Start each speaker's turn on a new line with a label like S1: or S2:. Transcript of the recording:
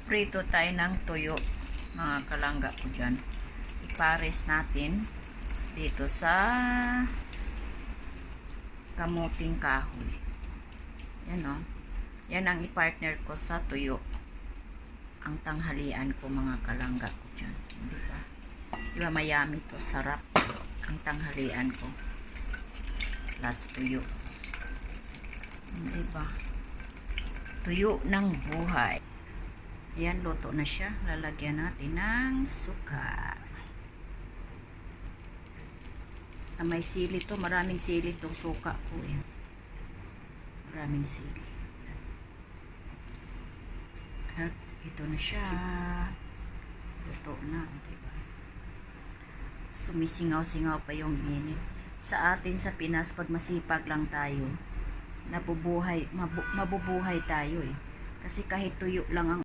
S1: Magprito tayo ng tuyo, mga kalangga ko dyan. Ipares natin dito sa kamuting kahoy. Yan o. Yan ang ipartner ko sa tuyo. Ang tanghalian ko, mga kalangga ko dyan. Diba? Diba mayami to, sarap. Ang tanghalian ko. Plus tuyo. Diba? Tuyo ng buhay. Ayan, luto na siya. Lalagyan natin ng suka. May sili to. Maraming sili itong suka ko. Eh. Maraming sili. At ito na siya. Luto na. Diba? Sumisingaw-singaw pa yung init. Sa atin sa Pinas, pag masipag lang tayo, mabubuhay tayo eh. Kasi kahit tuyo lang ang